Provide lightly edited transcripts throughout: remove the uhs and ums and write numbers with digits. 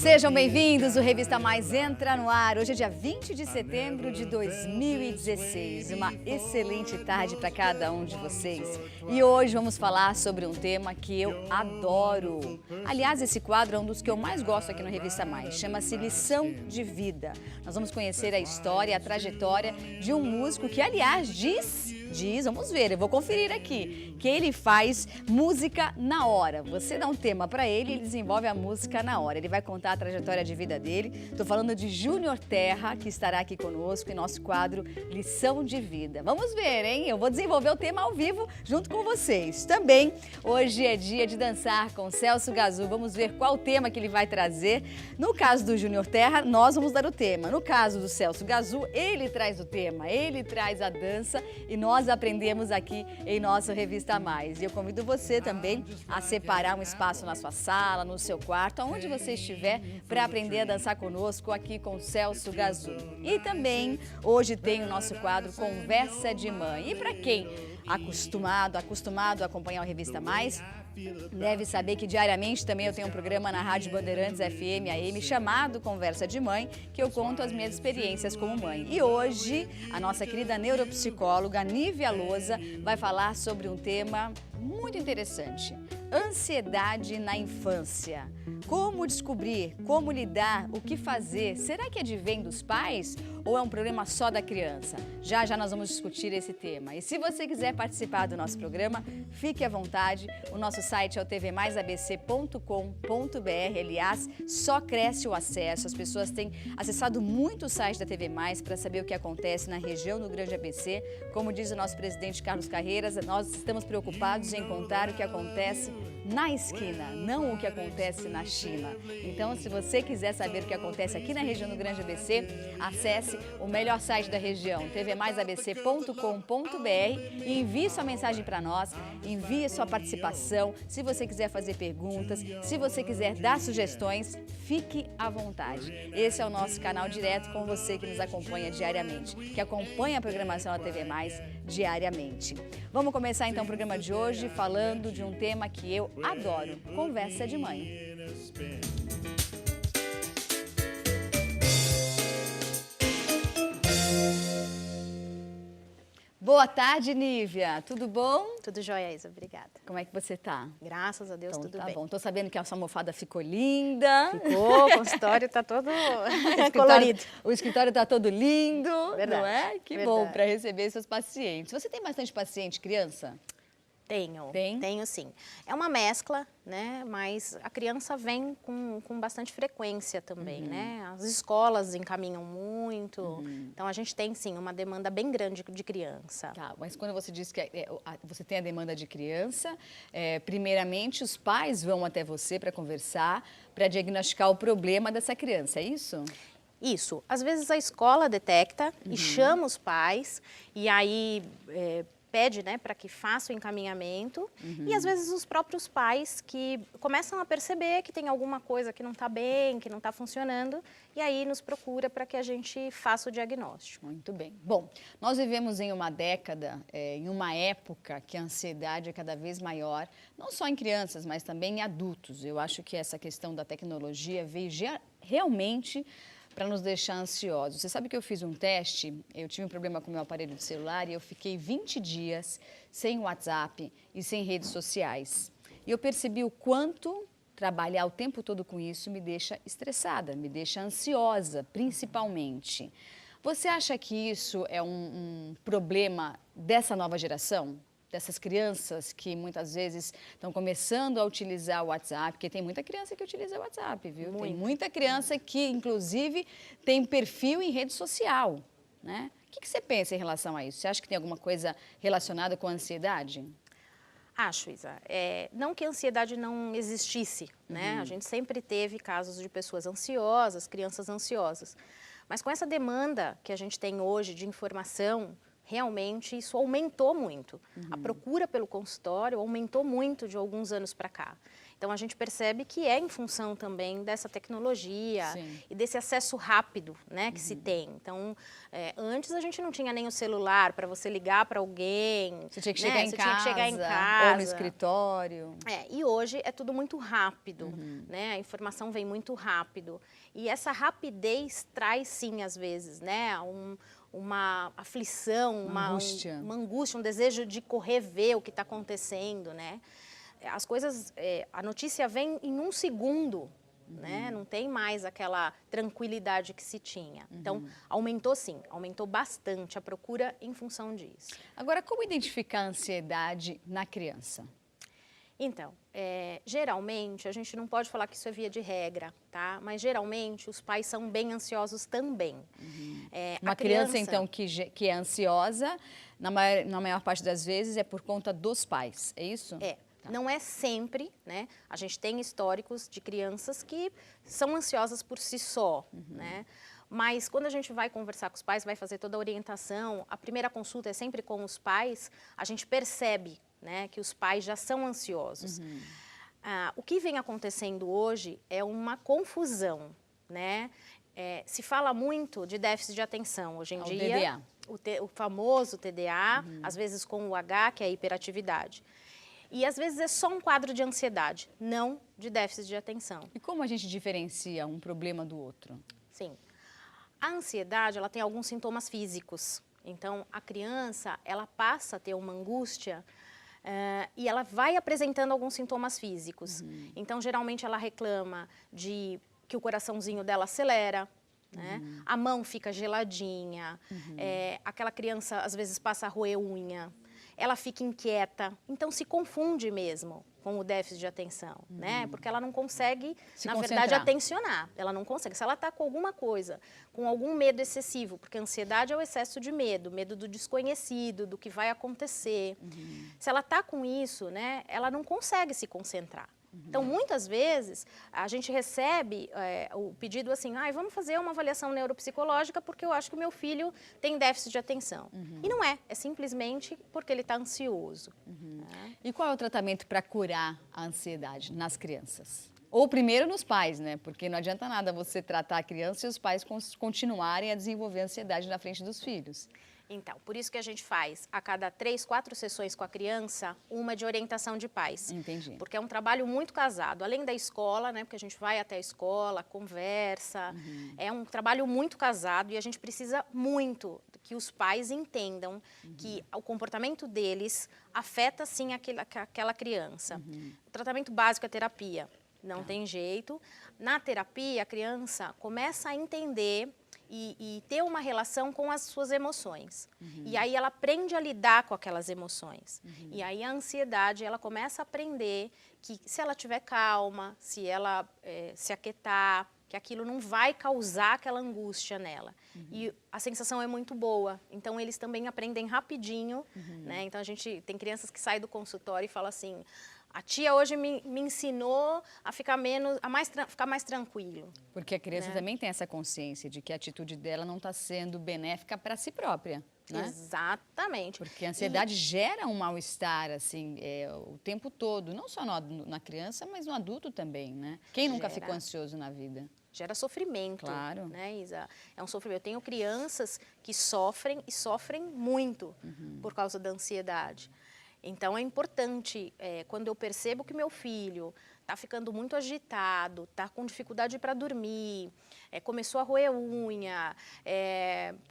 Sejam bem-vindos, o Revista Mais entra no ar. Hoje é dia 20 de setembro de 2016. Uma excelente tarde para cada um de vocês. E hoje vamos falar sobre um tema que eu adoro. Aliás, esse quadro é um dos que eu mais gosto aqui no Revista Mais. Chama-se Lição de Vida. Nós vamos conhecer a história e a trajetória de um músico que, aliás, diz, vamos ver, eu vou conferir aqui, que ele faz música na hora. Você dá um tema para ele e ele desenvolve a música na hora. Ele vai contar a trajetória de vida dele. Estou falando de Júnior Terra, que estará aqui conosco em nosso quadro Lição de Vida. Vamos ver, hein? Eu vou desenvolver o tema ao vivo junto com vocês. Também, hoje é dia de dançar com Celso Gazu. Vamos ver qual tema que ele vai trazer. No caso do Júnior Terra, nós vamos dar o tema. No caso do Celso Gazu, ele traz o tema, ele traz a dança e nós aprendemos aqui em nossa Revista Mais. E eu convido você também a separar um espaço na sua sala, no seu quarto, aonde você estiver, para aprender a dançar conosco aqui com Celso Gazu. E também, hoje tem o nosso quadro Conversa de Mãe. E para quem acostumado a acompanhar a Revista Mais, deve saber que diariamente também eu tenho um programa na Rádio Bandeirantes FM AM chamado Conversa de Mãe, que eu conto as minhas experiências como mãe. E hoje a nossa querida neuropsicóloga Nívia Lousa vai falar sobre um tema muito interessante: ansiedade na infância. Como descobrir, como lidar, o que fazer? Será que advém dos pais ou é um problema só da criança? Já já nós vamos discutir esse tema. E se você quiser participar do nosso programa, fique à vontade. O nosso site é o tvmaisabc.com.br. Aliás, só cresce o acesso. As pessoas têm acessado muito o site da TV Mais para saber o que acontece na região do Grande ABC. Como diz o nosso presidente Carlos Carreiras, nós estamos preocupados em contar o que acontece na esquina, não o que acontece na China. Então, se você quiser saber o que acontece aqui na região do Grande ABC, acesse o melhor site da região, tvmaisabc.com.br, e envie sua mensagem para nós, envie sua participação. Se você quiser fazer perguntas, se você quiser dar sugestões, fique à vontade. Esse é o nosso canal direto com você que nos acompanha diariamente, que acompanha a programação da TV Mais diariamente. Vamos começar então o programa de hoje falando de um tema que eu adoro: conversa de mãe. Boa tarde, Nívia. Tudo bom? Tudo jóia, Isa. Obrigada. Como é que você tá? Graças a Deus, Então, tudo tá bem. bom. Tô sabendo que a sua almofada ficou linda. Ficou, o consultório tá todo colorido. O escritório tá todo lindo, Verdade, não é? Que verdade. bom para receber seus pacientes. Você tem bastante paciente criança? Tenho, Tem? tenho sim. É uma mescla, né? Mas a criança vem com bastante frequência também, né? As escolas encaminham muito, então a gente tem sim uma demanda bem grande de criança. Tá, mas quando você diz que você tem a demanda de criança, primeiramente os pais vão até você para conversar, para diagnosticar o problema dessa criança, é isso? Isso. Às vezes a escola detecta e chama os pais, e aí pede, né, para que faça o encaminhamento, e às vezes os próprios pais que começam a perceber que tem alguma coisa que não está bem, que não está funcionando, e aí nos procura para que a gente faça o diagnóstico. Muito bem. Bom, nós vivemos em uma década, em uma época que a ansiedade é cada vez maior, não só em crianças, mas também em adultos. Eu acho que essa questão da tecnologia veio realmente para nos deixar ansiosos. Você sabe que eu fiz um teste, eu tive um problema com o meu aparelho de celular e eu fiquei 20 dias sem WhatsApp e sem redes sociais. E eu percebi o quanto trabalhar o tempo todo com isso me deixa estressada, me deixa ansiosa, principalmente. Você acha que isso é um problema dessa nova geração? Dessas crianças que muitas vezes estão começando a utilizar o WhatsApp, porque tem muita criança que utiliza o WhatsApp, viu? Muito. Tem muita criança que, inclusive, tem perfil em rede social, né? O que você pensa em relação a isso? Você acha que tem alguma coisa relacionada com a ansiedade? Acho, Isa. Não que a ansiedade não existisse, né? A gente sempre teve casos de pessoas ansiosas, crianças ansiosas. Mas com essa demanda que a gente tem hoje de informação, realmente isso aumentou muito. A procura pelo consultório aumentou muito de alguns anos para cá. Então a gente percebe que é em função também dessa tecnologia e desse acesso rápido, né, que se tem. Então, antes a gente não tinha nem o celular para você ligar para alguém. Você tinha que chegar em casa, ou no escritório. E hoje é tudo muito rápido, né? A informação vem muito rápido. E essa rapidez traz, sim, às vezes, né, uma aflição, uma angústia, um desejo de correr ver o que está acontecendo, né? As coisas, a notícia vem em um segundo, né? Não tem mais aquela tranquilidade que se tinha. Então, aumentou sim, aumentou bastante a procura em função disso. Agora, como identificar a ansiedade na criança? Então, geralmente, a gente não pode falar que isso é via de regra, tá? Mas geralmente os pais são bem ansiosos também. Uma criança, então, que é ansiosa, na maior parte das vezes, é por conta dos pais, é isso? Não é sempre, né? A gente tem históricos de crianças que são ansiosas por si só, né? Mas quando a gente vai conversar com os pais, vai fazer toda a orientação, a primeira consulta é sempre com os pais, a gente percebe, né, que os pais já são ansiosos. O que vem acontecendo hoje é uma confusão, né? Se fala muito de déficit de atenção hoje em dia. O famoso TDA, às vezes com o H, que é a hiperatividade. E às vezes é só um quadro de ansiedade, não de déficit de atenção. E como a gente diferencia um problema do outro? Sim. A ansiedade, ela tem alguns sintomas físicos. Então, a criança, ela passa a ter uma angústia e ela vai apresentando alguns sintomas físicos. Então, geralmente, ela reclama de que o coraçãozinho dela acelera, né? A mão fica geladinha, aquela criança, às vezes, passa a roer unha. Ela fica inquieta, então se confunde mesmo com o déficit de atenção, né? Porque ela não consegue, na verdade, atencionar. Ela não consegue. Se ela está com alguma coisa, com algum medo excessivo, porque a ansiedade é o excesso de medo, medo do desconhecido, do que vai acontecer. Se ela está com isso, né, ela não consegue se concentrar. Então, muitas vezes, a gente recebe o pedido assim, vamos fazer uma avaliação neuropsicológica porque eu acho que o meu filho tem déficit de atenção. E não é simplesmente porque ele está ansioso. E qual é o tratamento para curar a ansiedade nas crianças? Ou primeiro nos pais, né? Porque não adianta nada você tratar a criança e os pais continuarem a desenvolver ansiedade na frente dos filhos. Então, por isso que a gente faz, a cada 3, 4 sessões com a criança, uma de orientação de pais. Entendi. Porque é um trabalho muito casado, além da escola, né? Porque a gente vai até a escola, conversa. É um trabalho muito casado e a gente precisa muito que os pais entendam que o comportamento deles afeta, sim, aquela criança. O tratamento básico é terapia, não tem jeito. Na terapia, a criança começa a entender e ter uma relação com as suas emoções. E aí ela aprende a lidar com aquelas emoções. E aí a ansiedade, ela começa a aprender que se ela estiver calma, se ela se aquietar, que aquilo não vai causar aquela angústia nela. E a sensação é muito boa. Então, eles também aprendem rapidinho, né? Então, a gente tem crianças que saem do consultório e falam assim, a tia hoje me ensinou a ficar ficar mais tranquilo. Porque a criança também tem essa consciência de que a atitude dela não está sendo benéfica para si própria, né? Exatamente. Porque a ansiedade gera um mal-estar, assim, o tempo todo. Não só na criança, mas no adulto também, né? Quem nunca ficou ansioso na vida? Gera sofrimento, claro, né, Isa? É um sofrimento. Eu tenho crianças que sofrem e sofrem muito por causa da ansiedade. Então, é importante, quando eu percebo que meu filho está ficando muito agitado, está com dificuldade para dormir, começou a roer unha,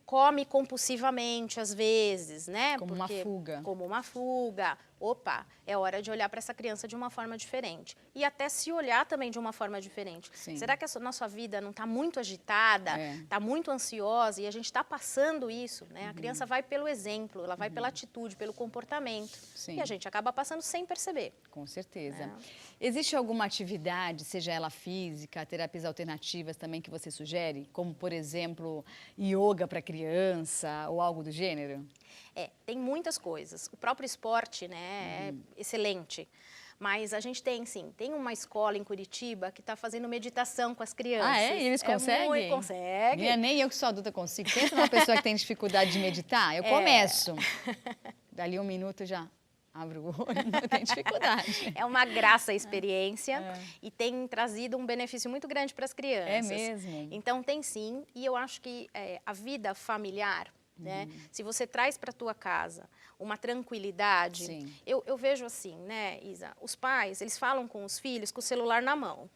come compulsivamente às vezes, né? Como uma fuga. Como uma fuga. Opa, é hora de olhar para essa criança de uma forma diferente. E até se olhar também de uma forma diferente. Sim. Será que a nossa vida não está muito agitada, está muito ansiosa e a gente está passando isso, né? A criança vai pelo exemplo, ela vai pela atitude, pelo comportamento. Sim. E a gente acaba passando sem perceber. Com certeza. Existe alguma atividade, seja ela física, terapias alternativas também que você sugere? Como, por exemplo, yoga para criança ou algo do gênero? Tem muitas coisas. O próprio esporte, né, é excelente. Mas a gente tem, sim, tem uma escola em Curitiba que está fazendo meditação com as crianças. Ah, é? E eles conseguem? Conseguem. Nem eu que sou adulta consigo. Pensa numa pessoa que tem dificuldade de meditar, eu começo. Dali um minuto já abro o olho, não tem dificuldade. É uma graça a experiência e tem trazido um benefício muito grande para as crianças. É mesmo? Então tem sim, e eu acho que a vida familiar, né? Se você traz para a tua casa uma tranquilidade, eu vejo assim, né, Isa, os pais, eles falam com os filhos com o celular na mão.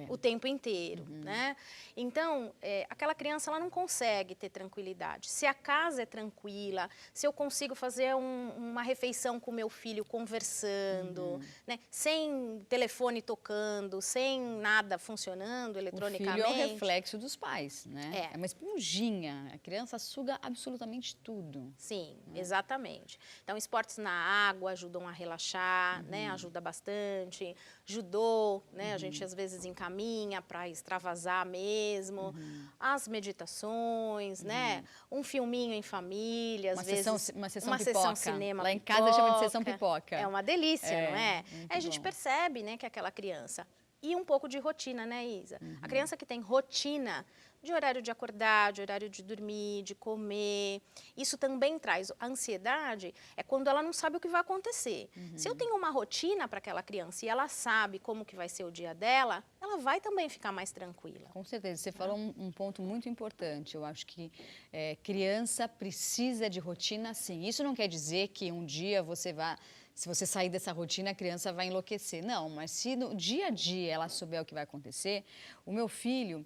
O tempo inteiro, né? Então, aquela criança, ela não consegue ter tranquilidade. Se a casa é tranquila, se eu consigo fazer uma refeição com meu filho conversando, né? Sem telefone tocando, sem nada funcionando eletronicamente. O filho é o reflexo dos pais, né? É uma esponjinha, a criança suga absolutamente tudo. Sim, exatamente. Então, esportes na água ajudam a relaxar, né? Ajuda bastante. Judô, né? A gente às vezes encaminha para extravasar mesmo. As meditações, né? Um filminho em família, às vezes uma sessão uma pipoca. sessão cinema. Lá em casa chama de sessão pipoca. É uma delícia, não é? Aí a gente bom. percebe, né, que aquela criança... E um pouco de rotina, né, Isa? A criança que tem rotina de horário de acordar, de horário de dormir, de comer, isso também traz a ansiedade, é quando ela não sabe o que vai acontecer. Se eu tenho uma rotina para aquela criança e ela sabe como que vai ser o dia dela, ela vai também ficar mais tranquila. Com certeza, você falou um ponto muito importante. Eu acho que criança precisa de rotina, sim. Isso não quer dizer que um dia você vai... Se você sair dessa rotina, a criança vai enlouquecer. Não, mas se no dia a dia ela souber o que vai acontecer... O meu filho,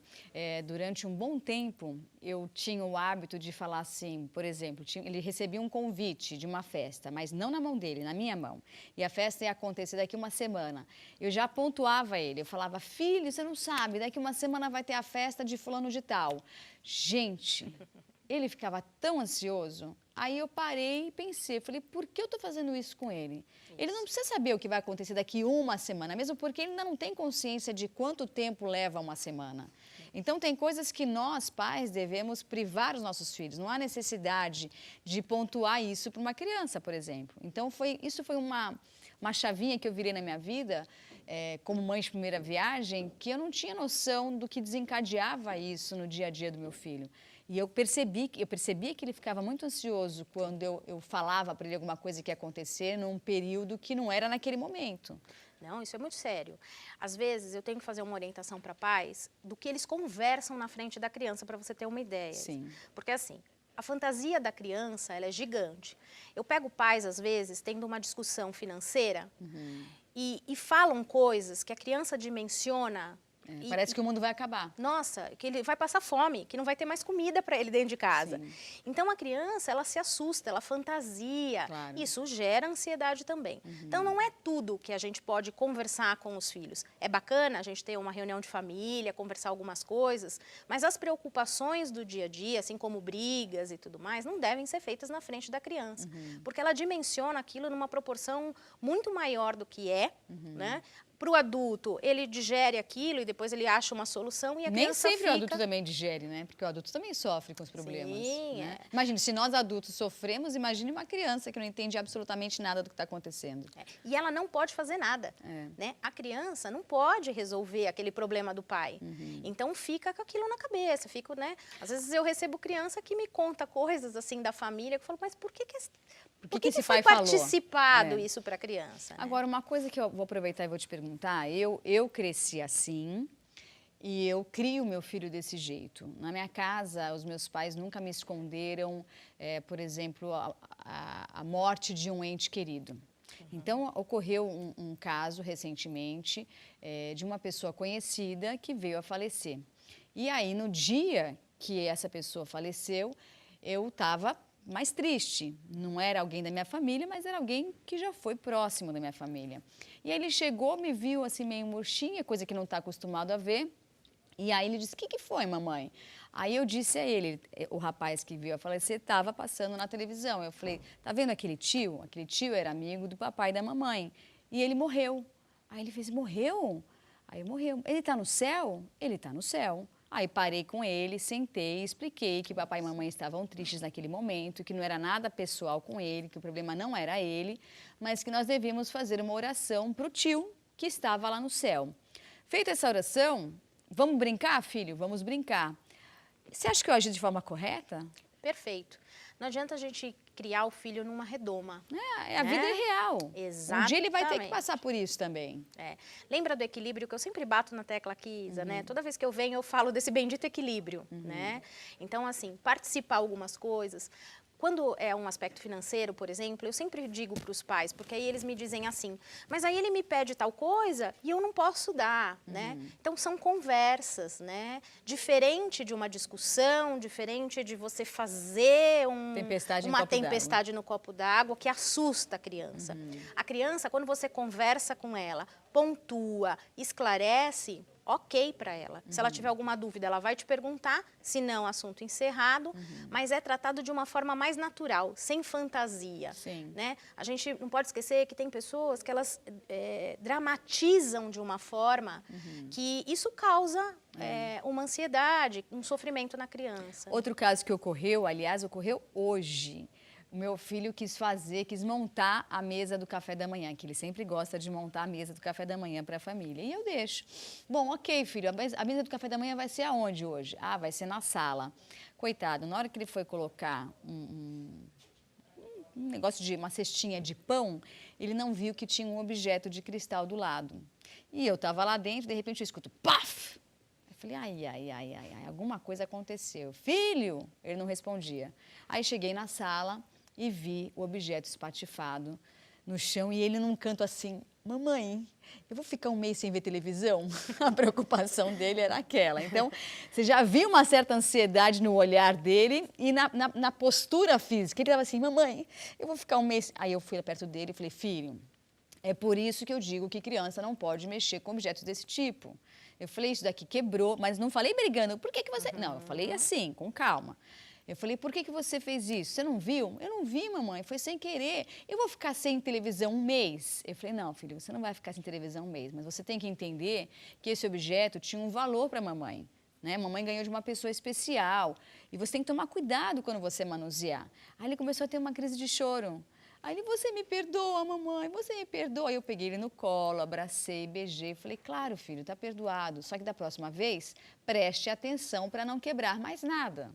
durante um bom tempo, eu tinha o hábito de falar assim, por exemplo, ele recebia um convite de uma festa, mas não na mão dele, na minha mão. E a festa ia acontecer daqui uma semana. Eu já pontuava ele, eu falava, filho, você não sabe, daqui uma semana vai ter a festa de fulano de tal. Gente... Ele ficava tão ansioso, aí eu parei e pensei, falei, por que eu estou fazendo isso com ele? Ele não precisa saber o que vai acontecer daqui uma semana, mesmo porque ele ainda não tem consciência de quanto tempo leva uma semana. Então, tem coisas que nós, pais, devemos privar os nossos filhos. Não há necessidade de pontuar isso para uma criança, por exemplo. Então, isso foi uma chavinha que eu virei na minha vida, como mãe de primeira viagem, que eu não tinha noção do que desencadeava isso no dia a dia do meu filho. E eu percebia que ele ficava muito ansioso quando eu falava para ele alguma coisa que ia acontecer num período que não era naquele momento. Não, isso é muito sério. Às vezes, eu tenho que fazer uma orientação para pais do que eles conversam na frente da criança, para você ter uma ideia. Sim. Porque, assim, a fantasia da criança, ela é gigante. Eu pego pais, às vezes, tendo uma discussão financeira e falam coisas que a criança dimensiona... Parece que o mundo vai acabar. Nossa, que ele vai passar fome, que não vai ter mais comida para ele dentro de casa. Sim. Então, a criança, ela se assusta, ela fantasia. Claro. Isso gera ansiedade também. Então, não é tudo que a gente pode conversar com os filhos. É bacana a gente ter uma reunião de família, conversar algumas coisas, mas as preocupações do dia a dia, assim como brigas e tudo mais, não devem ser feitas na frente da criança. Porque ela dimensiona aquilo numa proporção muito maior do que é, né? Para o adulto, ele digere aquilo e depois ele acha uma solução e a criança Nem sempre o adulto também digere, né? Porque o adulto também sofre com os problemas. Sim, né? Imagine, se nós adultos sofremos, imagine uma criança que não entende absolutamente nada do que está acontecendo. E ela não pode fazer nada, né? A criança não pode resolver aquele problema do pai. Então, fica com aquilo na cabeça, fica, né? Às vezes eu recebo criança que me conta coisas assim da família, que eu falo, mas por que esse pai foi participado isso para a criança? Né? Agora, uma coisa que eu vou aproveitar e vou te perguntar, eu cresci assim e eu crio meu filho desse jeito. Na minha casa, os meus pais nunca me esconderam, por exemplo, a morte de um ente querido. Então, ocorreu um caso recentemente de uma pessoa conhecida que veio a falecer. E aí, no dia que essa pessoa faleceu, eu estava mais triste. Não era alguém da minha família, mas era alguém que já foi próximo da minha família. E aí ele chegou, me viu assim meio murchinha, coisa que não está acostumado a ver. E aí ele disse, o que foi, mamãe? Aí eu disse a ele, o rapaz que veio a falecer estava passando na televisão. Eu falei, tá vendo aquele tio? Aquele tio era amigo do papai e da mamãe. E ele morreu. Aí ele fez, morreu? Aí morreu. Ele está no céu? Ele está no céu. Aí parei com ele, sentei, expliquei que papai e mamãe estavam tristes naquele momento, que não era nada pessoal com ele, que o problema não era ele, mas que nós devíamos fazer uma oração para o tio que estava lá no céu. Feita essa oração, vamos brincar, filho? Vamos brincar. Você acha que eu agi de forma correta? Perfeito. Não adianta a gente criar o filho numa redoma. A vida é real. Exatamente. Um dia ele vai ter que passar por isso também. Lembra do equilíbrio que eu sempre bato na tecla aqui, Isa, né? Toda vez que eu venho, eu falo desse bendito equilíbrio, né? Então, assim, participar algumas coisas. Quando é um aspecto financeiro, por exemplo, eu sempre digo para os pais, porque aí eles me dizem assim, mas aí ele me pede tal coisa e eu não posso dar, né? Então, são conversas, né? Diferente de uma discussão, diferente de você fazer uma tempestade no copo d'água que assusta a criança. A criança, quando você conversa com ela, pontua, esclarece, ok para ela. Se ela tiver alguma dúvida, ela vai te perguntar, se não, assunto encerrado, mas é tratado de uma forma mais natural, sem fantasia. Né? A gente não pode esquecer que tem pessoas que elas dramatizam de uma forma que isso causa uma ansiedade, um sofrimento na criança. Outro caso que ocorreu, aliás, ocorreu hoje. O meu filho quis montar a mesa do café da manhã, que ele sempre gosta de montar a mesa do café da manhã para a família. E eu deixo. Bom, ok, filho, a mesa do café da manhã vai ser aonde hoje? Ah, vai ser na sala. Coitado, na hora que ele foi colocar um negócio de uma cestinha de pão, ele não viu que tinha um objeto de cristal do lado. E eu estava lá dentro, de repente eu escuto, paf! Eu falei, ai, alguma coisa aconteceu. Filho! Ele não respondia. Aí cheguei na sala e vi o objeto espatifado no chão e ele num canto assim, mamãe, eu vou ficar um mês sem ver televisão? A preocupação dele era aquela. Então, você já viu uma certa ansiedade no olhar dele e na postura física. Ele estava assim, mamãe, eu vou ficar um mês... Aí eu fui perto dele e falei, filho, é por isso que eu digo que criança não pode mexer com objetos desse tipo. Eu falei, isso daqui quebrou, mas não falei brigando. Por que você... Não, eu falei assim, com calma. Eu falei, por que você fez isso? Você não viu? Eu não vi, mamãe, foi sem querer. Eu vou ficar sem televisão um mês? Eu falei, não, filho, você não vai ficar sem televisão um mês, mas você tem que entender que esse objeto tinha um valor para a mamãe. Né? Mamãe ganhou de uma pessoa especial e você tem que tomar cuidado quando você manusear. Aí ele começou a ter uma crise de choro. Aí ele, você me perdoa, mamãe, você me perdoa. Aí eu peguei ele no colo, abracei, beijei. Falei, claro, filho, está perdoado. Só que da próxima vez, preste atenção para não quebrar mais nada.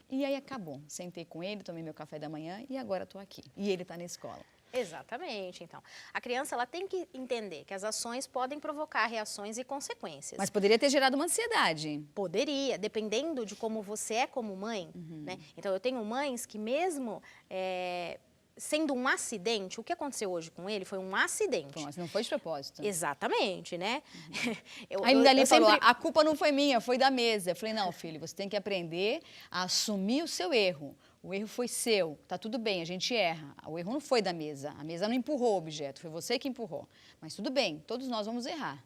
E aí acabou. Sentei com ele, tomei meu café da manhã e agora estou aqui. E ele está na escola. Exatamente, então. A criança ela tem que entender que as ações podem provocar reações e consequências. Mas poderia ter gerado uma ansiedade. Poderia, dependendo de como você é como mãe. Né? Então, eu tenho mães que mesmo... sendo um acidente, o que aconteceu hoje com ele foi um acidente. Mas não foi de propósito. Exatamente, né? Ainda ali falou, a culpa não foi minha, foi da mesa. Eu falei, não, filho, você tem que aprender a assumir o seu erro. O erro foi seu, tá tudo bem, a gente erra. O erro não foi da mesa, a mesa não empurrou o objeto, foi você que empurrou. Mas tudo bem, todos nós vamos errar.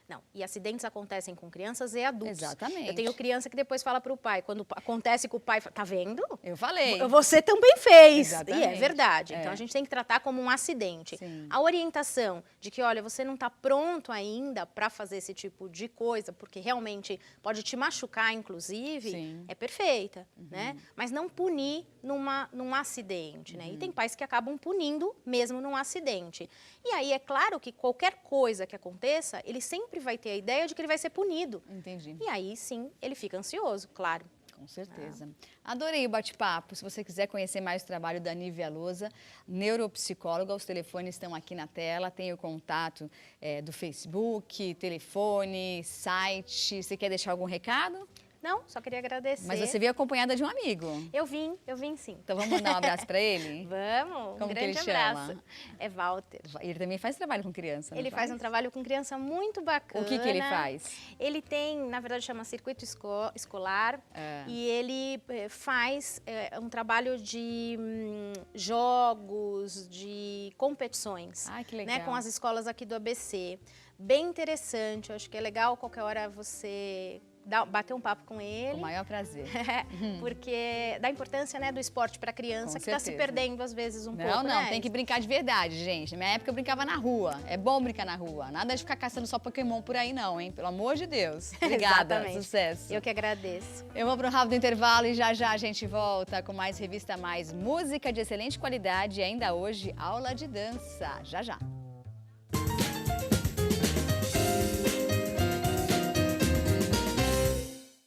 Não, e acidentes acontecem com crianças e adultos. Exatamente. Eu tenho criança que depois fala para o pai, quando acontece com o pai, tá vendo? Eu falei. Você também fez. Exatamente. E é verdade. Então, a gente tem que tratar como um acidente. Sim. A orientação de que, olha, você não está pronto ainda para fazer esse tipo de coisa, porque realmente pode te machucar, inclusive, Sim. é perfeita, né? Mas não punir num acidente, né? E tem pais que acabam punindo mesmo num acidente. E aí, é claro que qualquer coisa que aconteça, ele sempre vai ter a ideia de que ele vai ser punido. Entendi. E aí, sim, ele fica ansioso, claro. Com certeza. Adorei o bate-papo. Se você quiser conhecer mais o trabalho da Nívia Lousa, neuropsicóloga, os telefones estão aqui na tela, tem o contato do Facebook, telefone, site. Você quer deixar algum recado? Não, só queria agradecer. Mas você veio acompanhada de um amigo. Eu vim sim. Então vamos mandar um abraço para ele? Vamos, Como um grande que ele abraço. chama? É Walter. Ele também faz trabalho com criança, não Ele faz um trabalho com criança muito bacana. O que ele faz? Ele tem, na verdade, chama Circuito Escolar. E ele faz um trabalho de jogos, de competições. Ai, que legal. Né, com as escolas aqui do ABC. Bem interessante, eu acho que é legal qualquer hora você bater um papo com ele. Com o maior prazer. Porque dá importância, né, do esporte para criança, que está se perdendo às vezes um pouco, Não, né? tem que brincar de verdade, gente. Na minha época eu brincava na rua. É bom brincar na rua. Nada de ficar caçando só Pokémon por aí não, hein? Pelo amor de Deus. Obrigada, Exatamente. Sucesso. Eu que agradeço. Eu vou para um rápido intervalo e já já a gente volta com mais Revista Mais, música de excelente qualidade e ainda hoje aula de dança. Já já.